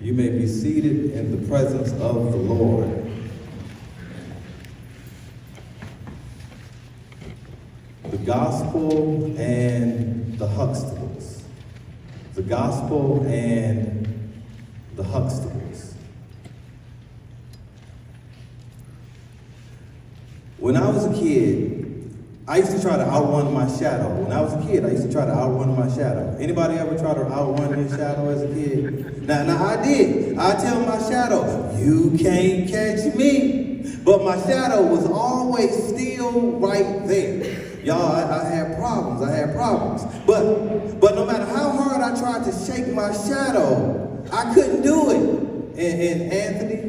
You may be seated in the presence of the Lord. The Gospel and the Huxtables. The Gospel and the Huxtables. When I was a kid, I used to try to outrun my shadow. When I was a kid, I used to try to outrun my shadow. Anybody ever try to outrun his shadow as a kid? Now I did. I tell my shadow, you can't catch me. But my shadow was always still right there. Y'all, I had problems. But no matter how hard I tried to shake my shadow, I couldn't do it. And Anthony,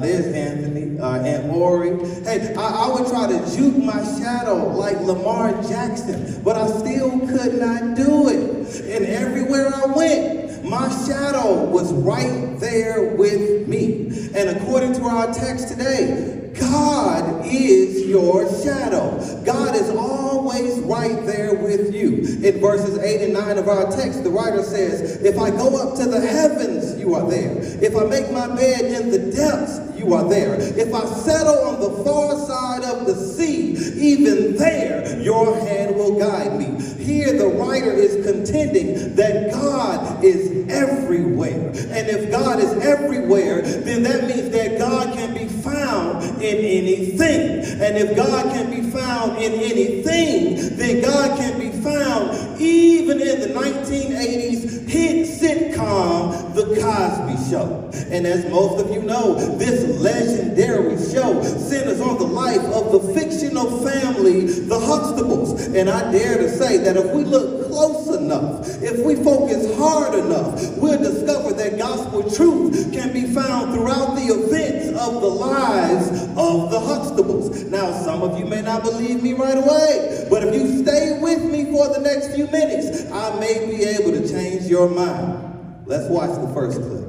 there's Anthony, and Ori. Hey, I would try to juke my shadow like Lamar Jackson, but I still could not do it. And everywhere I went, my shadow was right there with me. And according to our text today, God is your shadow. God is always right there with you. In verses 8 and 9 of our text, the writer says, if I go up to the heavens, you are there. If I make my bed in the depths, you are there. If I settle on the far side of the sea, even there your hand will guide me. Here the writer is contending that God is everywhere. And if God is everywhere, then that means that God can be found in anything. And if God can be found in anything, then God can be found even in the 1980s hit sitcom, The Cosby Show. And as most of you know, this legendary show centers on the life of the fictional family, the Huxtables. And I dare to say that if we look close enough, if we focus hard enough, we'll discover that gospel truth can be found throughout the events of the lives of the Huxtables. Now, some of you may not believe me right away, but if you stay with me for the next few minutes, I may be able to change your mind. Let's watch the first clip.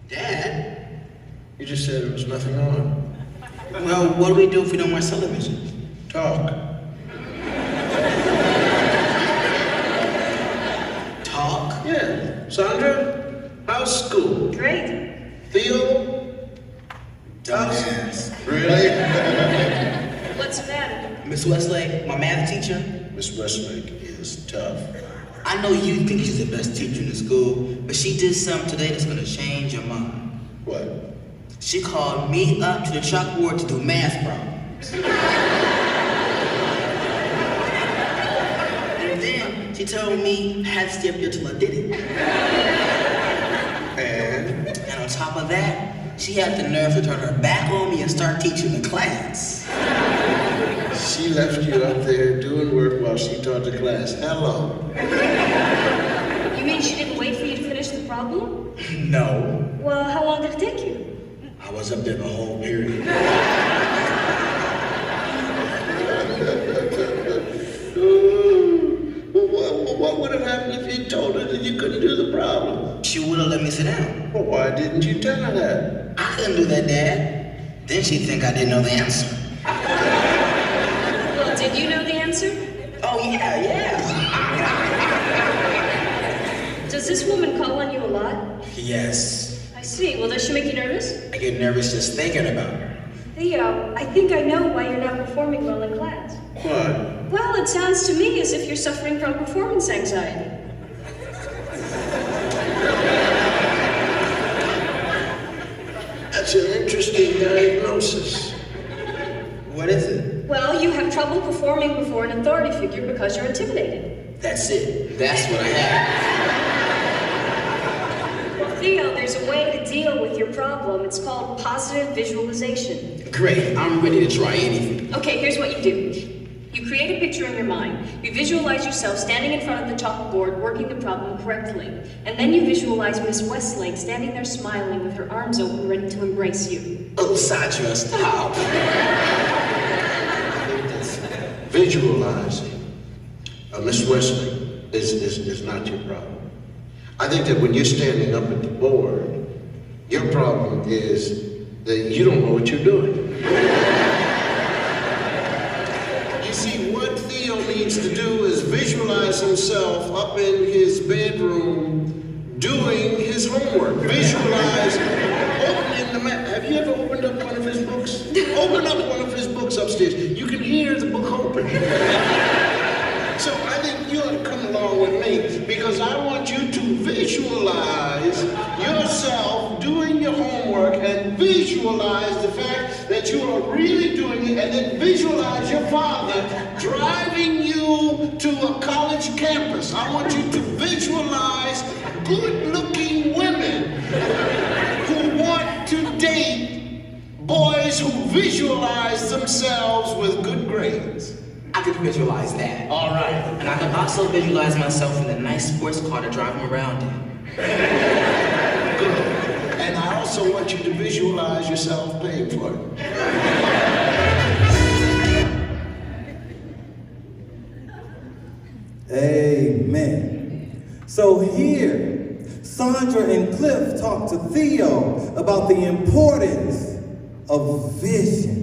Dad, you just said there was nothing on. Well, what do we do if we don't watch television? Talk. Talk? Yeah. Sandra, how's school? Great. Theo? Dumbass. Really? What's the matter? Miss Westlake, my math teacher. Miss Westlake is tough. I know you think she's the best teacher in the school, but she did something today that's gonna change your mind. What? She called me up to the chalkboard to do math problems. And then she told me I had to stay up there till I did it. And on top of that, she had the nerve to turn her back on me and start teaching the class. She left you up there doing work while she taught the class. Hello. You mean she didn't wait for you to finish the problem? No, Well, how long did it take you? I was up there the whole period. What would have happened if you told her that you couldn't do the problem? She would have let me sit down. Well, why didn't you tell her that? I couldn't do that, Dad. Then she'd think I didn't know the answer. Well, did you know the answer? Oh, yeah. Does this woman call on you a lot? Yes. I see. Well, does she make you nervous? I get nervous just thinking about her. Theo, I think I know why you're not performing well in class. What? Well, it sounds to me as if you're suffering from performance anxiety. That's an interesting diagnosis. What is it? Well, you have trouble performing before an authority figure because you're intimidated. That's it. That's what I have. Theo, there's a way to deal with your problem. It's called positive visualization. Great. I'm ready to try anything. Okay, here's what you do. You create a picture in your mind. You visualize yourself standing in front of the chalkboard, working the problem correctly. And then you visualize Miss Westlake standing there smiling with her arms open, ready to embrace you. Oh, Sandra, stop. Visualizing Miss Wesley is not your problem. I think that when you're standing up at the board, your problem is that you don't know what you're doing. You see, what Theo needs needs to do is visualize himself up in his bedroom doing his homework. Visualize opening the map. Have you ever opened up one of his books? Open up one of his books upstairs. You can hear the book open. So I think you ought to come along with me because I want you to visualize yourself doing your homework and visualize the fact that you are really doing it, and then visualize your father driving you to a college campus. I want you to visualize good-looking women who want to date boys who visualize themselves with good grades. I could visualize that. All right. And I could also visualize myself in a nice sports car to drive him around in. Good. And I also want you to visualize yourself paying for it. Amen. So here, Sandra and Cliff talk to Theo about the importance of vision.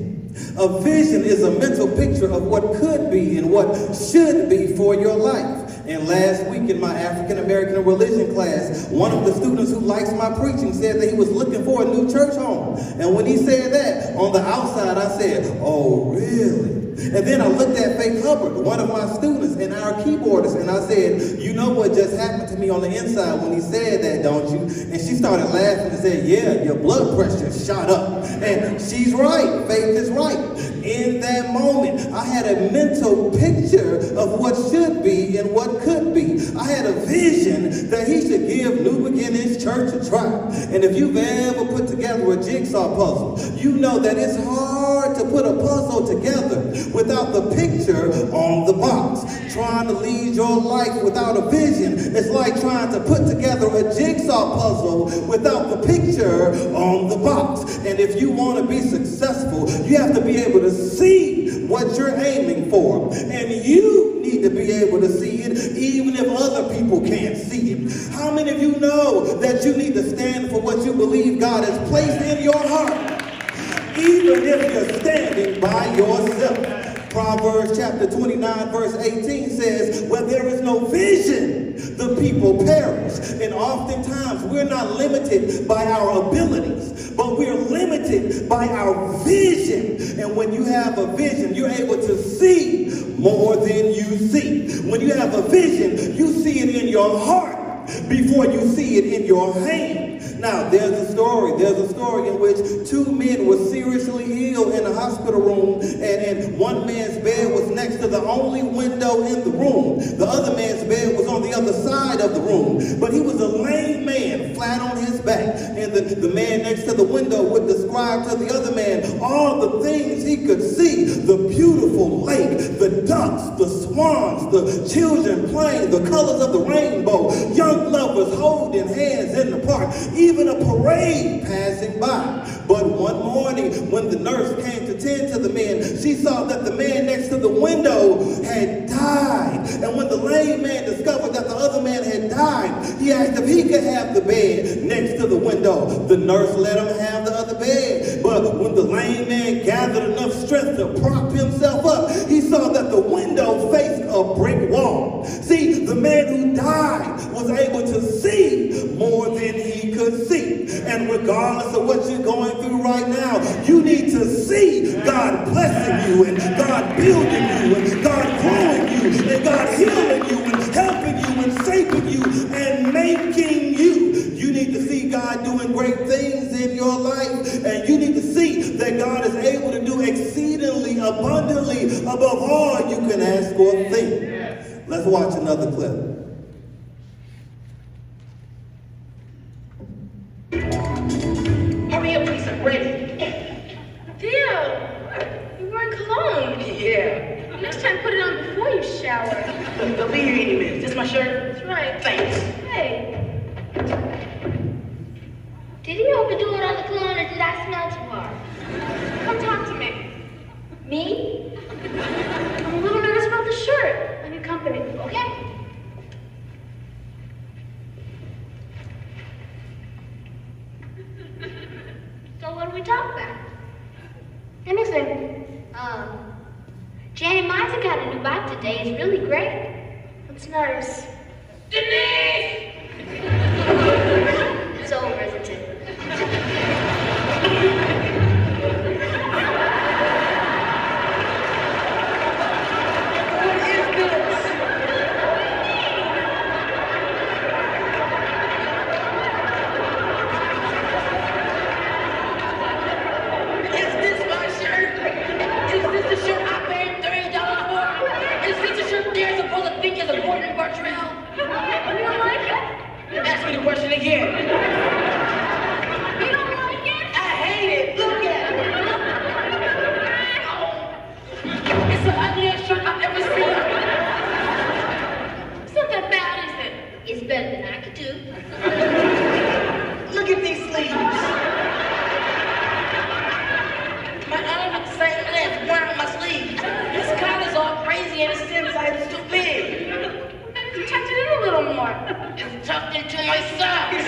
A vision is a mental picture of what could be and what should be for your life. And last week in my African American religion class, one of the students who likes my preaching said that he was looking for a new church home. And when he said that, on the outside I said, oh really? And then I looked at Faith Hubbard, one of my students and our keyboardist, and I said, you know what just happened to me on the inside when he said that, don't you? And she started laughing and said, yeah, your blood pressure shot up. And she's right, Faith is right. In that moment, I had a mental picture of what should be and what could be. I had a vision that he should give New Beginnings Church a try. And if you've ever put together a jigsaw puzzle, you know that it's hard to put a puzzle together without the picture on the box. Trying to lead your life without a vision is like trying to put together a jigsaw puzzle without the picture on the box. And if you want to be successful, you have to be able to see what you're aiming for. And you need to be able to see it even if other people can't see it. How many of you know that you need to stand for what you believe God has placed in your heart, even if you're standing by yourself? Proverbs chapter 29 verse 18 says, where there is no vision, the people perish. And oftentimes we're not limited by our abilities, but we're limited by our vision. And when you have a vision, you're able to see more than you see. When you have a vision, you see it in your heart before you see it in your hand. Now, there's a story in which two men were seriously ill in a hospital room, and one man's bed was next to the only window in the room. The other man's bed was on the other side of the room, but he was a lame man, flat on his back, and the man next to the window would describe to the other man all the things he could see: the beautiful lake, the ducks, the swans, the children playing, the colors of the rainbow, young lovers holding hands in the park, even a parade passing by. But one morning, when the nurse came to tend to the man, she saw that the man next to the window had died. And when the lame man discovered that the other man had died, he asked if he could have the bed next to the window. The nurse let him have the other bed. But when the lame man gathered enough strength to prop himself up, he saw that the window faced a brick wall. See, the man who died was able to see more than he could see. And regardless of what you're going through right now, you need to see God blessing you, and God building you, and God growing you, and God healing you, and helping you, and shaping you, and making you. You need to see God doing great things in your life, and you need to see that God is able to do exceedingly abundantly above all you can ask or think. Let's watch another clip. Hurry up, please, I'm ready. Theo, you're wearing cologne. Yeah. Next time, put it on before you shower. Look, they'll be here any minute. This my shirt? That's right. Thanks. Hey, Did he open the door on the cologne, or did I smell too hard? come talk to me. Me? I'm a little nervous about the shirt. I need company. Okay. So what do we talk about? Anything. Janet, my Isaac got a new bike today. It's really great. What's nerves? Denise! It's over, isn't it? Ask me the question again. You don't like it? I hate it. Look at it. Oh. It's the ugliest shirt I've ever seen. It's not that bad, is it? It's better than I could do. Look at these sleeves. My arm is the same length, one on my sleeve. This collar's all crazy and it's inside it's too big. You tucked it in a little more. It's tucked into my socks.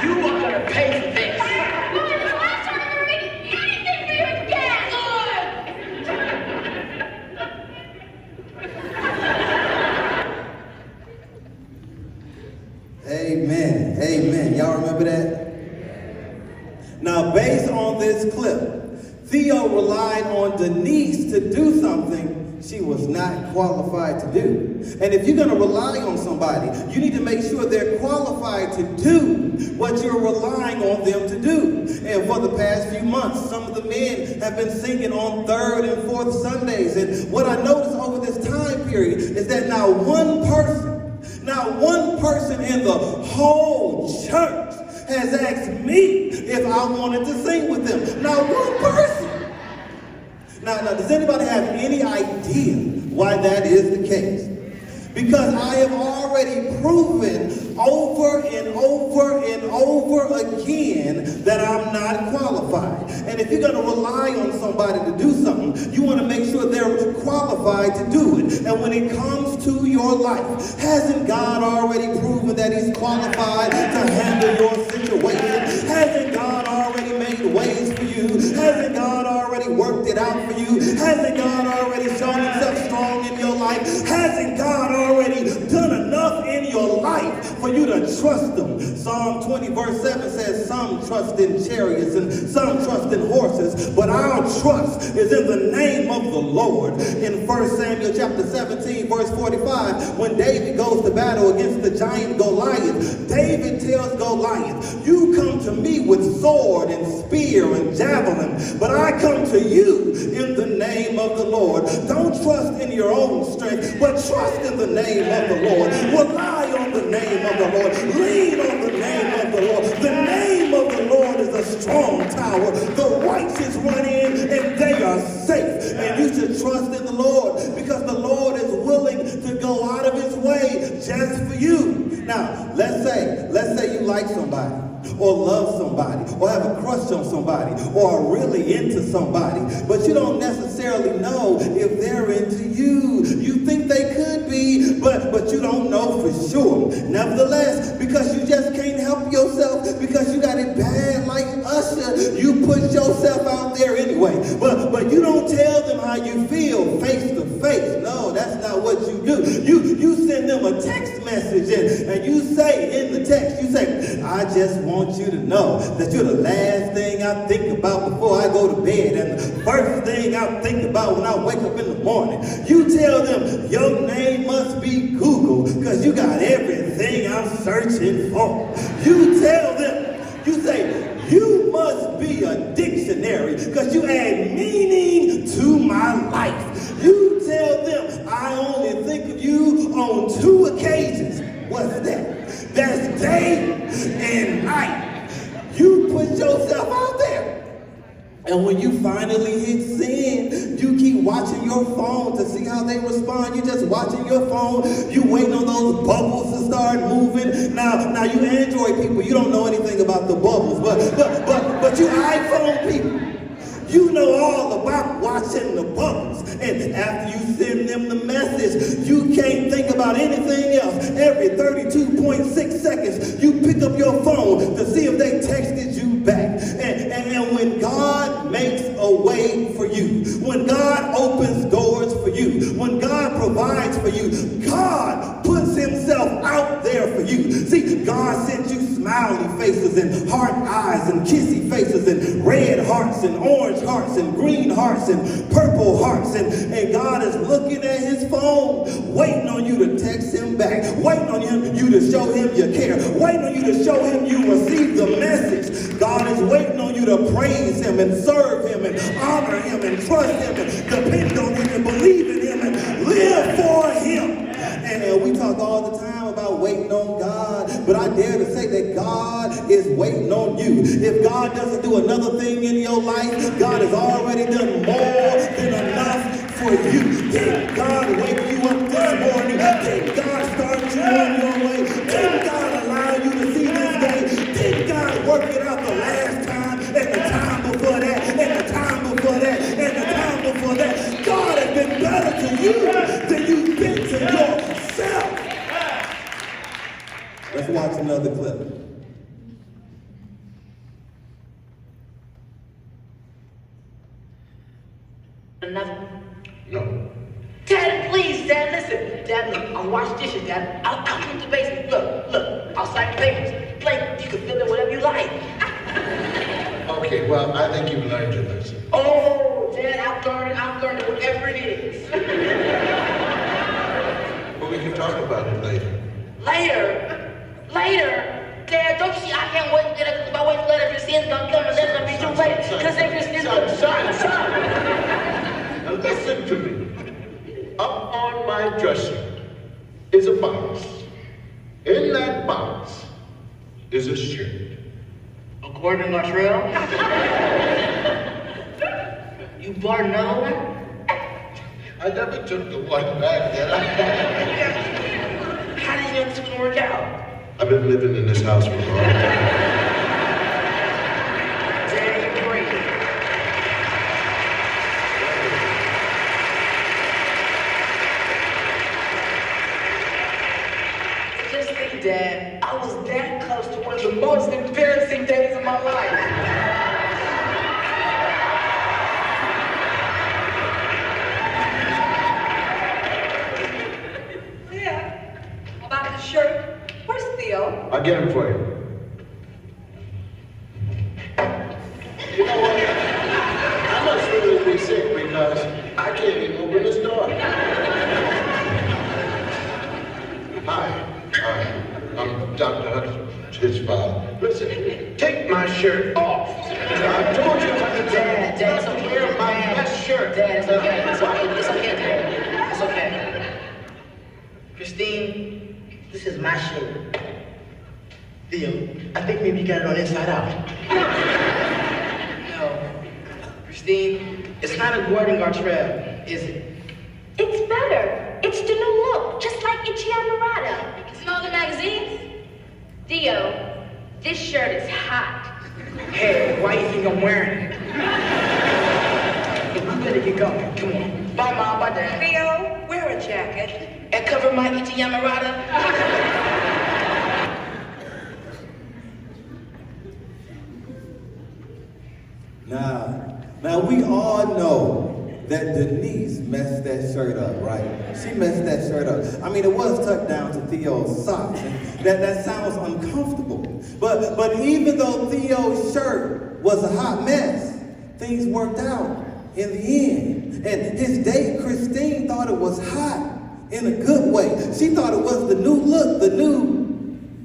You are gonna pay for this. Look at this last time I'm making anything for you again. Amen. Amen. Y'all remember that? Now, based on this clip, Theo relied on Denise to do something she was not qualified to do. And if you're going to rely on somebody, you need to make sure they're qualified to do what you're relying on them to do. And for the past few months, some of the men have been singing on third and fourth Sundays. And what I noticed over this time period is that not one person in the whole church has asked me if I wanted to sing with them. Not one person. Now, does anybody have any idea why that is the case? Because I have already proven over and over and over again that I'm not qualified. And if you're going to rely on somebody to do something, you want to make sure they're qualified to do it. And when it comes to your life, hasn't God already proven that He's qualified to handle your situation? Hasn't God already made ways for you? Hasn't God already worked it out for you? Hasn't God already shown Himself strong in your life? Hasn't God already done enough in your life for you to trust Him? Psalm 20 verse 7 says, some trust in chariots and some trust in horses, but our trust is in the name of the Lord. In 1 Samuel chapter 17 verse 45, when David goes to battle against the giant Goliath, David tells Goliath, you come to me with sword and spear and javelin, but I come to you in the name of the Lord. Don't trust in your own strength, but trust in the name of the Lord. Rely on the name of the Lord. Lean on the name of the Lord. The name of the Lord is a strong tower. The righteous run in and they are safe. And you should trust in the Lord because the Lord is willing to go out of His way just for you. Now, let's say you like somebody, or love somebody, or have a crush on somebody, or are really into somebody, but you don't necessarily know if they're into you. You think they could be, but you don't know for sure. Nevertheless, because you just can't help yourself, because you got it bad like Usher, you put yourself out there anyway. But you don't tell them how you feel face to face. No, that's not what you do. You send them a text message and you say in the text, you say, I just want you to know that you're the last thing I think about before I go to bed and the first thing I think about when I wake up in the morning. You tell them your name must be Google because you got everything I'm searching for. You tell them, you say, you must be a dictionary because you add meaning to my life. You tell them, I only think of you on 2 occasions. What's that? That's day and night. You put yourself out there. And when you finally hit send, you keep watching your phone to see how they respond. You're just watching your phone. You waiting on those bubbles to start moving. Now you Android people, you don't know anything about the bubbles, but you iPhone people, you know all about watching the bubbles. And after you send them the message, you can't think about anything else. Every 32.6 seconds, you pick up your phone to see if they texted you back. And when God makes a way for you, When God opens doors for you, when God provides for you, God puts himself out there for you. See, God sent you smiley faces and heart eyes and kissy faces and red hearts and orange hearts and green hearts and purple hearts, and God is looking at his phone, waiting on you to text him back, waiting on you to show him you care, waiting on you to show him you receive the message. God is waiting on you to praise him and serve him and honor him and trust him and depend on him and believe in him and live for him. And we talk all the time about waiting on God, but I dare to say that God is waiting on you. If God doesn't do another thing in your life, God has already done more than enough for you. Did God wake you up this morning? Did God start you on your way? Did God allow you to see this day? Did God work it out the last time and the time before that and the time before that and the time before that? God has been better to you than you've been to yourself. Let's watch another clip. Another. No. Dad, please, Dad, listen. Dad, look, I'll wash dishes, Dad. I'll clean the basement. Look, I'll sign papers. Play, you can fill in whatever you like. Okay, well, I think you've learned your lesson. Oh, Dad, I've learned it, whatever it is. But we can talk about it later. Later? Dad, don't you see, I can't wait to get it. If I wait till later, if your sin's gonna come and then it'll be too late. Because if your sin's Son. Now listen to me. Up on my dresser is a box. In that box is a shirt. According to my trail, you bought another one? I never took the one back, did I? How did you know this was gonna work out? I've been living in this house for a long time. Dad, you're great. Just think, Dad, I was that close to one of the most embarrassing days of my life. Yeah. About the shirt. Where's Theo? I'll get him for you. You know what? I must really be sick because I can't even open this door. Hi, I'm Dr. Huxtables, his father. Listen, take my shirt off. I told you about the Dad, it's okay. Wear my best shirt. Dad, it's okay. It's okay, Dad. It's okay. Christine, this is my shirt. Theo, I think maybe you got it on inside out. No. Christine, it's not a Gordon Gartrell, is it? It's better. It's the new look, just like Itchy Amarada. It's in all the magazines. Theo, this shirt is hot. Hey, why you think I'm wearing it? We better get going. Come on. Bye, Mom. Bye, Dad. Theo, wear a jacket. And cover my itchy Yamarada. Now we all know that Denise messed that shirt up, right? She messed that shirt up. I mean, it was tucked down to Theo's socks. And that sounds uncomfortable. But even though Theo's shirt was a hot mess, things worked out in the end. And his date, Christine, thought it was hot in a good way. She thought it was the new look, the new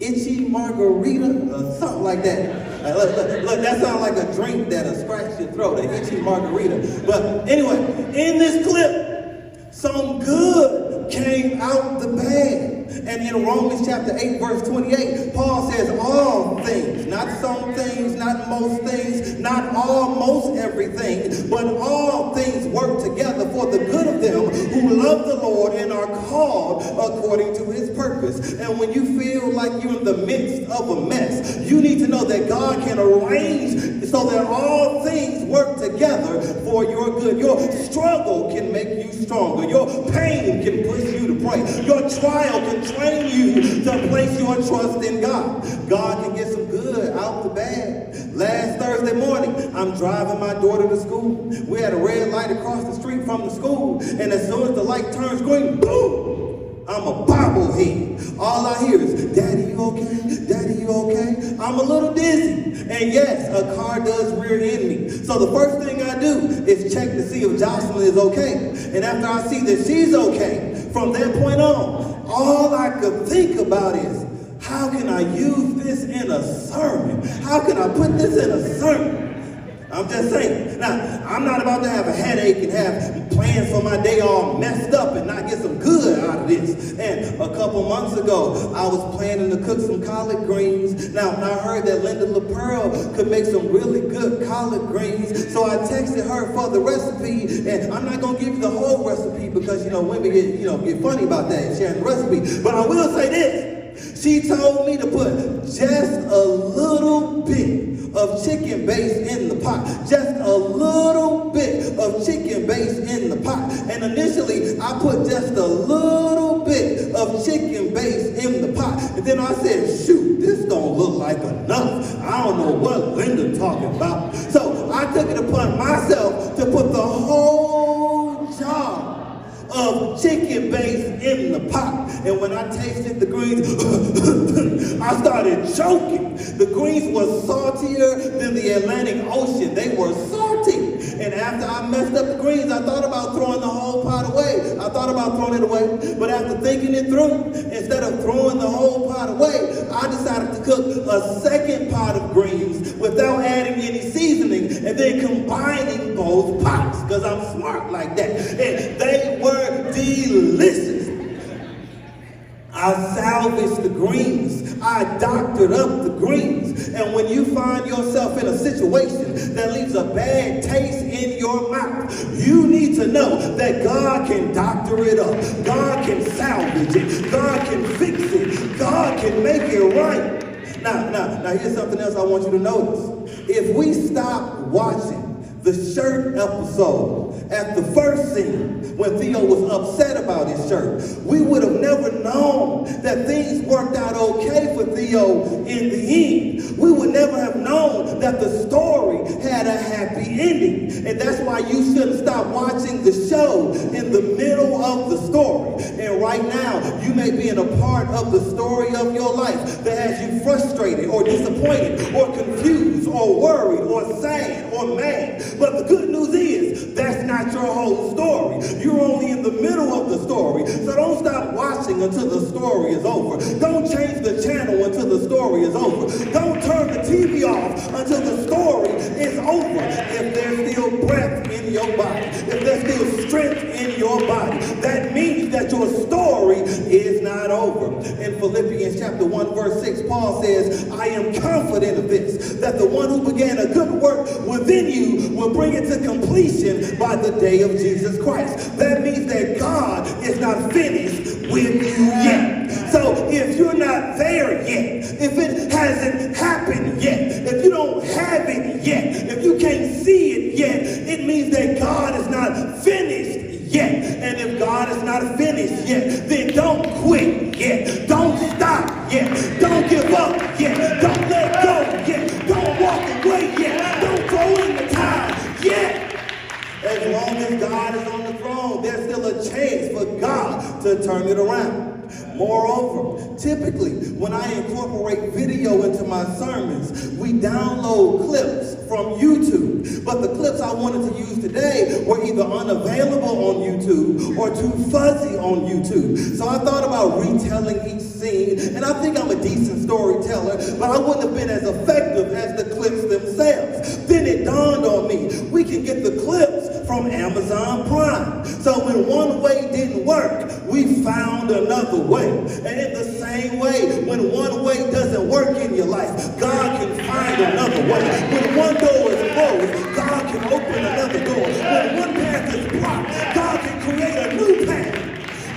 itchy margarita or something like that. Look, that sounds like a drink that'll scratch your throat, an itchy margarita. But anyway, in this clip, some good came out the bag. And in Romans chapter 8, verse 28, Paul says all things, not some things, not most things, not almost everything, but all things work together for the good of them who love the Lord and are called according to his purpose. And when you feel like you're in the midst of a mess, you need to know that God can arrange so that all things work together for your good. Your struggle can make you stronger. Your pain can push you to pray. Your trial can train you to place your trust in God. God can get some good out the bag. Last Thursday morning, I'm driving my daughter to school. We had a red light across the street from the school, and as soon as the light turns green, boom, I'm a bobblehead. All I hear is, Daddy, you okay? Daddy, you okay? I'm a little dizzy. And yes, a car does rear end me. So the first thing I do is check to see if Jocelyn is okay. And after I see that she's okay, from that point on, all I could think about is, how can I use this in a sermon? How can I put this in a sermon? I'm just saying. Now, I'm not about to have a headache and have plans for my day all messed up and not get some good out of this. And a couple months ago, I was planning to cook some collard greens. Now, I heard that Linda LaPearl could make some really good collard greens. So I texted her for the recipe. And I'm not going to give you the whole recipe because, women get funny about that, sharing the recipe. But I will say this. She told me to put just a little bit of chicken base in the pot. Just a little bit of chicken base in the pot. And initially, I put just a little bit of chicken base in the pot. And then I said, shoot, this don't look like enough. I don't know what Linda talking about. So I took it upon myself to put the whole jar of chicken base in the pot. And when I tasted the greens, I started choking. The greens were saltier than the Atlantic Ocean. They were salty. And after I messed up the greens, I thought about throwing the whole pot away. I thought about throwing it away. But after thinking it through, instead of throwing the whole pot away, I decided to cook a second pot of greens without adding any seasoning and then combining both pots, because I'm smart like that. And they were delicious. I salvaged the greens. I doctored up the greens. And when you find yourself in a situation that leaves a bad taste in your mouth, you need to know that God can doctor it up. God can salvage it. God can fix it. God can make it right. Now, here's something else I want you to notice. If we stop watching the shirt episode at the first scene, when Theo was upset about his shirt, we would have never known that things worked out okay for Theo in the end. We would never have known that the story had a happy ending. And that's why you shouldn't stop watching the show in the middle of the story. And right now, you may be in a part of the story of your life that has you frustrated or disappointed or confused or worried or sad or mad. But the good news is, that's not your whole story. You're only in the middle of the story. So don't stop watching until the story is over. Don't change the channel until the story is over. Don't turn the TV off until the story is over. If there's still breath in your body, if there's still strength in your body, that means that your story is not over. In Philippians chapter 1, verse 6, Paul says, I am confident of this, that the one who began a good work within you will bring it to completion by the day of Jesus Christ. That means that God is not finished with you yet. So if you're not there yet, if it hasn't happened yet, if you don't have it yet, if you can't see it yet, it means that God is not finished yet. And if God is not finished yet, then don't quit yet. Don't stop yet. Don't give up yet. Don't let go yet. Don't walk away yet. Don't throw in the towel yet. As long as God is on the throne, there's still a chance for God to turn it around. Moreover, typically, when I incorporate video into my sermons, we download clips from YouTube. But the clips I wanted to use today were either unavailable on YouTube or too fuzzy on YouTube. So I thought about retelling each scene, and I think I'm a decent storyteller, but I wouldn't have been as effective as the clips themselves. Then it dawned on me, we can get the clips from Amazon Prime. So when one way didn't work, we found another way. And in the same way, when one way doesn't work in your life, God can find another way. When one door is closed, God can open another door. When one path is blocked, God can create a new path.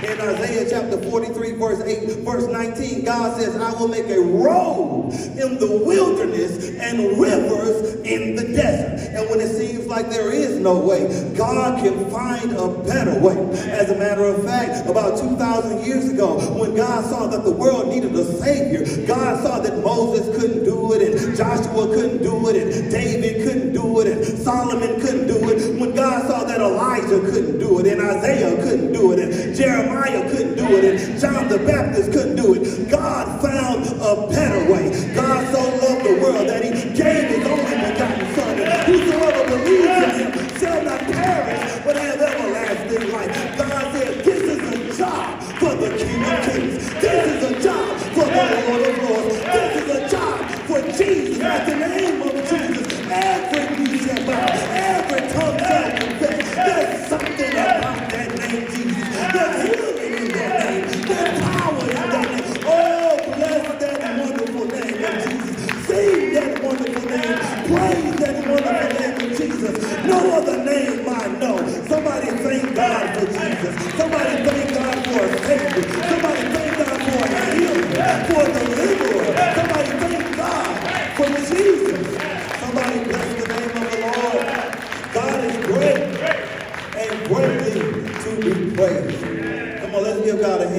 In Isaiah chapter 43, verse 8, verse 19, God says, I will make a road in the wilderness and rivers in the desert. And when it seems like there is no way, God can find a better way. As a matter of fact, about 2,000 years ago, when God saw that the world needed a Savior, God saw that Moses couldn't do it, and Joshua couldn't do it, and David couldn't do it, it, and Solomon couldn't do it, when God saw that Elijah couldn't do it, and Isaiah couldn't do it, and Jeremiah couldn't do it, and John the Baptist couldn't do it, God found a better way. God so loved the world that he gave his only begotten Son, and whosoever believes in him shall not perish, but have everlasting life. God said, this is a job for the King of Kings. This is a job for the Lord of Lords. This is a job for Jesus. At the name of Jesus, every knee shall bow, every tongue shall confess. There's something about that name, Jesus. There's healing in that name. There's power in that name. Oh, bless that wonderful name of Jesus. Sing that wonderful name. Praise that wonderful name of Jesus. No other name I know. Somebody thank God for Jesus. Somebody thank God for a Savior. Somebody thank God for a healer, for a deliverer. Somebody thank God for Jesus. Somebody bless the name of the Lord. God is great and greatly to be praised. Come on, let's give God a hand.